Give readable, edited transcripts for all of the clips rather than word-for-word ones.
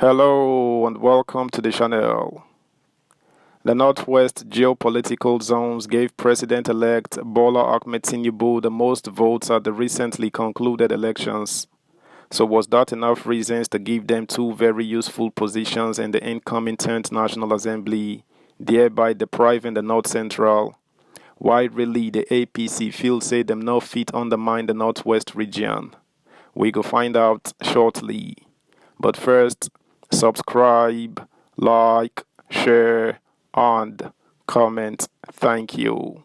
Hello and welcome to the channel. The Northwest geopolitical zones gave President-elect Bola Ahmed Tinubu the most votes at the recently concluded elections. So was that enough reasons to give them two very useful positions in the incoming 10th National Assembly, thereby depriving the North Central? Why really the APC feel say them no fit undermine the Northwest region? We go find out shortly. But first, subscribe, like, share, and comment. Thank you.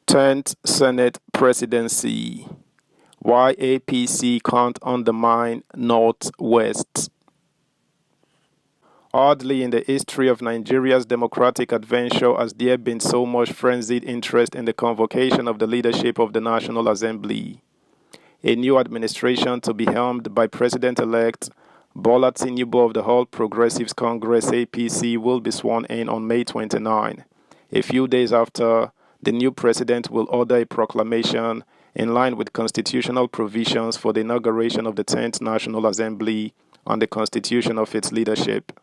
10th Senate Presidency. Why APC can't undermine Northwest. Oddly, in the history of Nigeria's democratic adventure, has there been so much frenzied interest in the convocation of the leadership of the National Assembly? A new administration to be helmed by President-elect Bola Tinubu of the All Progressives Congress APC will be sworn in on May 29. A few days after, the new president will order a proclamation in line with constitutional provisions for the inauguration of the 10th National Assembly and the constitution of its leadership.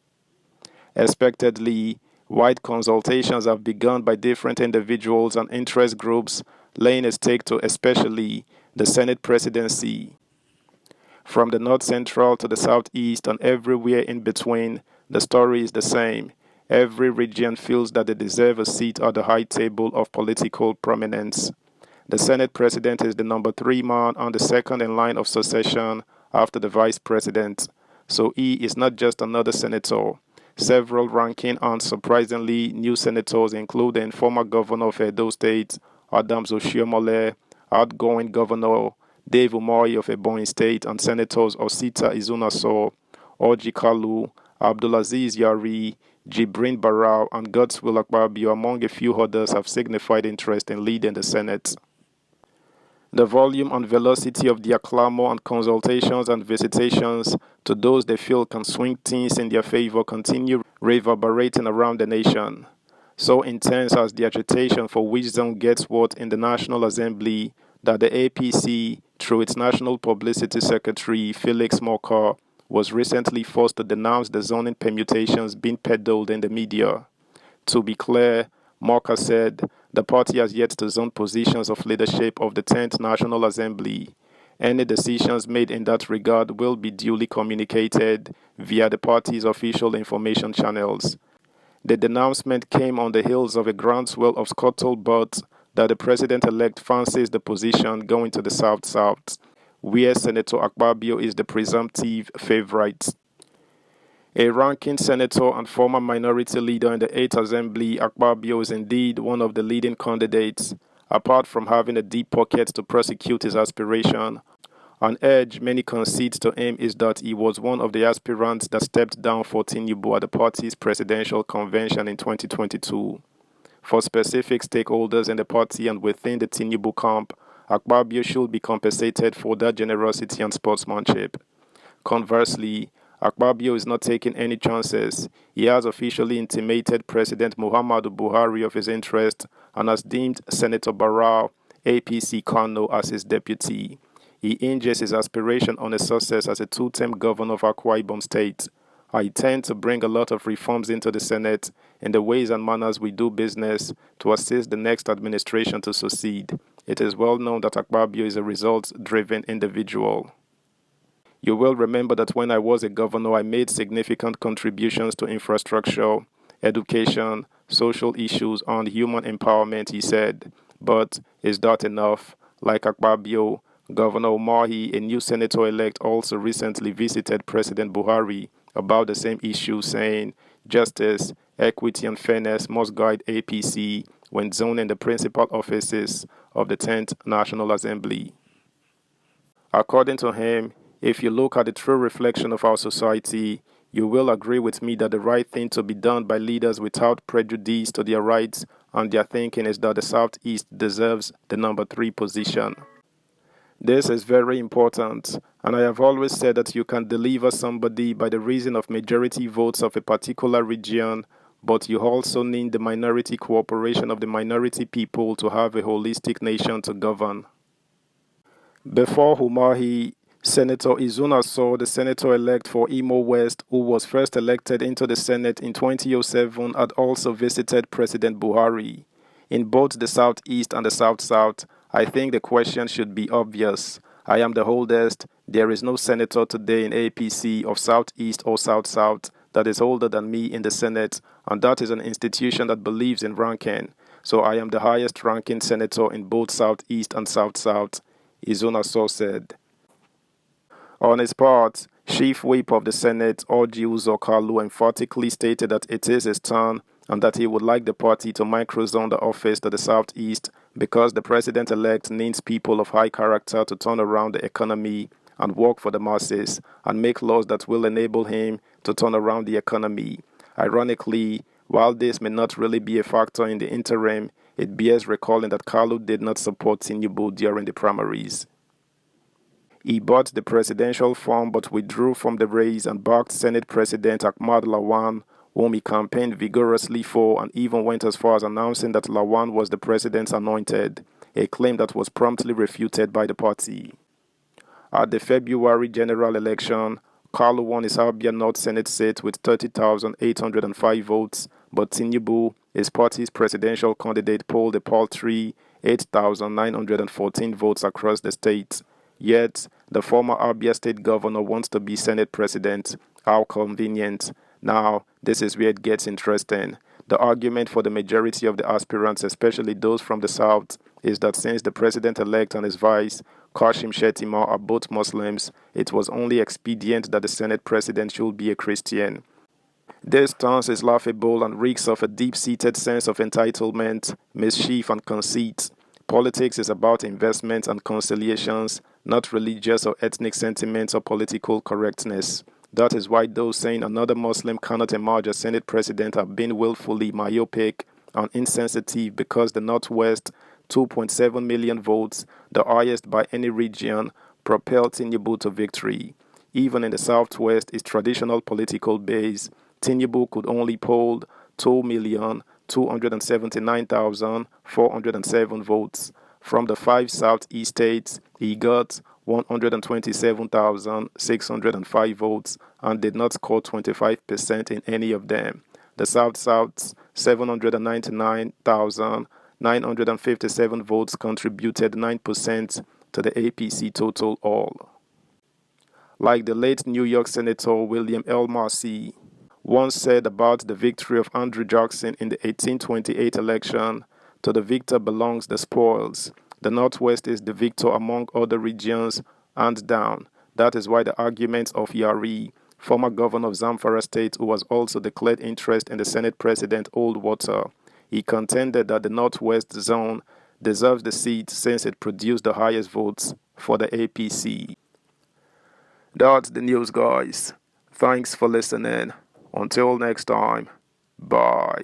Expectedly, wide consultations have begun by different individuals and interest groups laying a stake to especially the Senate presidency. From the north central to the southeast and everywhere in between, the story is the same. Every region feels that they deserve a seat at the high table of political prominence. The Senate president is the number 3 man and the second in line of succession after the vice president. So he is not just another senator. Several ranking and surprisingly new senators, including former governor of Edo State, Adams Oshiomhole, outgoing governor Dave Umahi of Ebonyi State, and senators Osita Izunaso, Orji Kalu, Abdulaziz Yari, Jibrin Barau, and Godswill Akpabio, among a few others, have signified interest in leading the Senate. The volume and velocity of their clamor and consultations and visitations to those they feel can swing things in their favor continue reverberating around the nation. So intense as the agitation for which zone gets what in the National Assembly that the APC, through its National Publicity Secretary Felix Morka, was recently forced to denounce the zoning permutations being peddled in the media. To be clear, Morka said the party has yet to zone positions of leadership of the 10th National Assembly. Any decisions made in that regard will be duly communicated via the party's official information channels. The denouncement came on the heels of a groundswell of scuttlebutt that the president-elect fancies the position going to the South-South, where Senator Akpabio is the presumptive favorite. A ranking senator and former minority leader in the 8th Assembly, Akpabio is indeed one of the leading candidates. Apart from having a deep pocket to prosecute his aspiration, an edge many concede to him is that he was one of the aspirants that stepped down for Tinubu at the party's presidential convention in 2022. For specific stakeholders in the party and within the Tinubu camp, Akpabio should be compensated for that generosity and sportsmanship. Conversely, Akpabio is not taking any chances. He has officially intimated President Muhammadu Buhari of his interest and has deemed Senator Barau, APC Kano, as his deputy. He hinges his aspiration on a success as a 2-term governor of Akwa Ibom State. I intend to bring a lot of reforms into the Senate in the ways and manners we do business to assist the next administration to succeed. It is well known that Akpabio is a results-driven individual. You will remember that when I was a governor, I made significant contributions to infrastructure, education, social issues, and human empowerment, he said. But is that enough? Like Akpabio, Governor Umahi, a new senator-elect, also recently visited President Buhari about the same issue, saying justice, equity, and fairness must guide APC when zoning the principal offices of the 10th National Assembly. According to him, if you look at the true reflection of our society, you will agree with me that the right thing to be done by leaders without prejudice to their rights and their thinking is that the Southeast deserves the number 3 position. This is very important, and I have always said that you can deliver somebody by the reason of majority votes of a particular region, but you also need the minority cooperation of the minority people to have a holistic nation to govern. Before Umahi, Senator Izuna Sow, the senator-elect for Imo West, who was first elected into the Senate in 2007, had also visited President Buhari. In both the Southeast and the South-South, I think the question should be obvious. I am the oldest. There is no senator today in APC of Southeast or South-South that is older than me in the Senate, and that is an institution that believes in ranking. So I am the highest ranking senator in both Southeast and South-South, Izuna Sow said. On his part, Chief Whip of the Senate, Orji Uzor Kalu, emphatically stated that it is his turn and that he would like the party to microzone the office to the southeast because the president-elect needs people of high character to turn around the economy and work for the masses and make laws that will enable him to turn around the economy. Ironically, while this may not really be a factor in the interim, it bears recalling that Kalu did not support Tinubu during the primaries. He bought the presidential form but withdrew from the race and backed Senate President Ahmad Lawan, whom he campaigned vigorously for, and even went as far as announcing that Lawan was the president's anointed, a claim that was promptly refuted by the party. At the February general election, Kalu won his Abia North Senate seat with 30,805 votes, but Tinubu, his party's presidential candidate, polled a paltry 8,914 votes across the state. Yet, the former Abia State governor wants to be Senate president. How convenient. Now, this is where it gets interesting. The argument for the majority of the aspirants, especially those from the South, is that since the president-elect and his vice, Kashim Shettima, are both Muslims, it was only expedient that the Senate president should be a Christian. This stance is laughable and reeks of a deep-seated sense of entitlement, mischief, and conceit. Politics is about investment and conciliations, not religious or ethnic sentiments or political correctness. That is why those saying another Muslim cannot emerge as Senate president have been willfully myopic and insensitive because the Northwest, 2.7 million votes, the highest by any region, propelled Tinubu to victory. Even in the Southwest, its traditional political base, Tinubu could only poll 2,279,407 votes. From the 5 Southeast states, he got 127,605 votes and did not score 25% in any of them. The South-South's 799,957 votes contributed 9% to the APC total all. Like the late New York Senator William L. Massey once said about the victory of Andrew Jackson in the 1828 election, to the victor belongs the spoils. The Northwest is the victor among other regions, hands down. That is why the arguments of Yari, former governor of Zamfara State, who has also declared interest in the Senate president, hold water. He contended that the Northwest zone deserves the seat since it produced the highest votes for the APC. That's the news, guys. Thanks for listening. Until next time, bye.